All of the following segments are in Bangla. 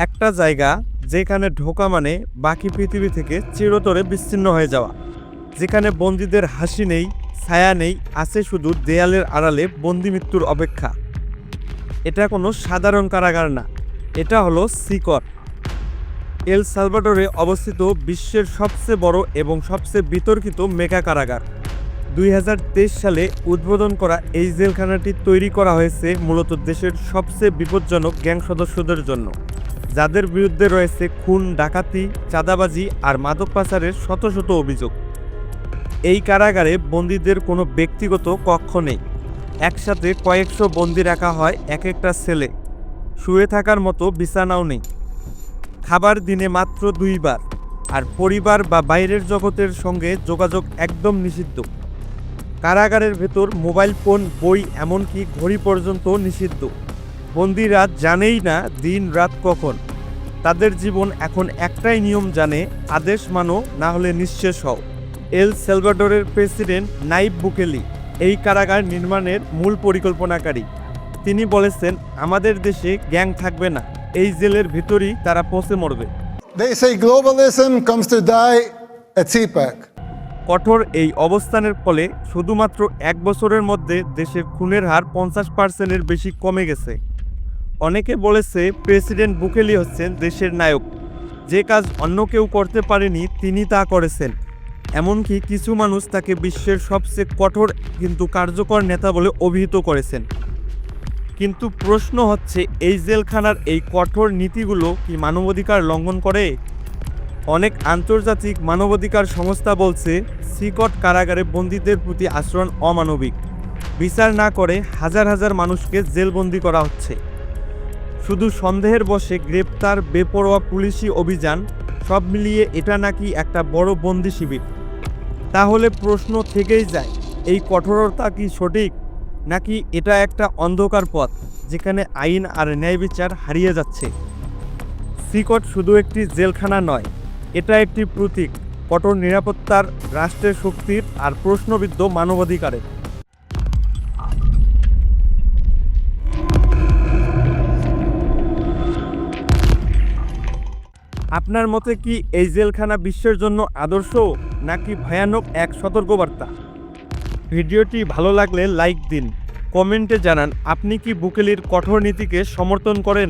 একটা জায়গা যেখানে ঢোকা মানে বাকি পৃথিবী থেকে চিরতরে বিচ্ছিন্ন হয়ে যাওয়া, যেখানে বন্দীদের হাসি নেই, ছায়া নেই, আছে শুধু দেয়ালের আড়ালে বন্দি মৃত্যুর অপেক্ষা। এটা কোনো সাধারণ কারাগার না, এটা হলো সিকট। এল সালভাডোরে অবস্থিত বিশ্বের সবচেয়ে বড় এবং সবচেয়ে বিতর্কিত মেগা কারাগার। 2023 সালে উদ্বোধন করা এই জেলখানাটি তৈরি করা হয়েছে মূলত দেশের সবচেয়ে বিপজ্জনক গ্যাং সদস্যদের জন্য, যাদের বিরুদ্ধে রয়েছে খুন, ডাকাতি, চাঁদাবাজি আর মাদক পাচারের শত শত অভিযোগ। এই কারাগারে বন্দীদের কোনো ব্যক্তিগত কক্ষ নেই। একসাথে কয়েকশো বন্দী রাখা হয় এক একটা সেলে। শুয়ে থাকার মতো বিছানাও নেই। খাবার দিনে মাত্র 2 বার, আর পরিবার বা বাইরের জগতের সঙ্গে যোগাযোগ একদম নিষিদ্ধ। কারাগারের ভেতর মোবাইল ফোন, বই, এমনকি ঘড়ি পর্যন্ত নিষিদ্ধ। বন্দীরা জানেই না দিন রাত কখন। তাদের জীবন এখন একটাই নিয়ম জানে, আদেশ মানো, না হলে নিঃশেষ হও। এল সালভাডোরের প্রেসিডেন্ট নাইব বুকেলি এই কারাগার নির্মাণের মূল পরিকল্পনাকারী। তিনি বলেছেন, আমাদের দেশে গ্যাং থাকবে না, এই জেলের ভিতরই তারা পচে মরবে। They say globalism comes to die at CPAC. কঠোর এই অবস্থানের ফলে শুধুমাত্র 1 বছরের মধ্যে দেশের খুনের হার 50%-এর বেশি কমে গেছে। অনেকে বলেছে প্রেসিডেন্ট বুকেলি হচ্ছেন দেশের নায়ক, যে কাজ অন্য কেউ করতে পারেনি তিনি তা করেছেন। এমনকি কিছু মানুষ তাকে বিশ্বের সবচেয়ে কঠোর কিন্তু কার্যকর নেতা বলে অভিহিত করেছেন। কিন্তু প্রশ্ন হচ্ছে, এই জেলখানার এই কঠোর নীতিগুলো কি মানবাধিকার লঙ্ঘন করে? অনেক আন্তর্জাতিক মানবাধিকার সংস্থা বলছে সিকট কারাগারে বন্দীদের প্রতি আচরণ অমানবিক। বিচার না করে হাজার হাজার মানুষকে জেলবন্দি করা হচ্ছে। শুধু সন্দেহের বশে গ্রেপ্তার, বেপরোয়া পুলিশি অভিযান, সব মিলিয়ে এটা নাকি একটা বড় বন্দি শিবির। তাহলে প্রশ্ন থেকেই যায়, এই কঠোরতা কি সঠিক, নাকি এটা একটা অন্ধকার পথ যেখানে আইন আর ন্যায় বিচার হারিয়ে যাচ্ছে? সিকট শুধু একটি জেলখানা নয়, এটা একটি প্রতীক কঠোর নিরাপত্তার, রাষ্ট্রের শক্তির আর প্রশ্নবিদ্ধ মানবাধিকারের। আপনার মতে কি এই জেলখানা বিশ্বের জন্য আদর্শ, নাকি ভয়ানক এক সতর্কবার্তা? ভিডিওটি ভালো লাগলে লাইক দিন, কমেন্টে জানান আপনি কি বুকেলির কঠোর নীতিকে সমর্থন করেন।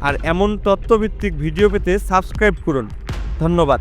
আর এমন তথ্যভিত্তিক ভিডিও পেতে সাবস্ক্রাইব করুন। ধন্যবাদ।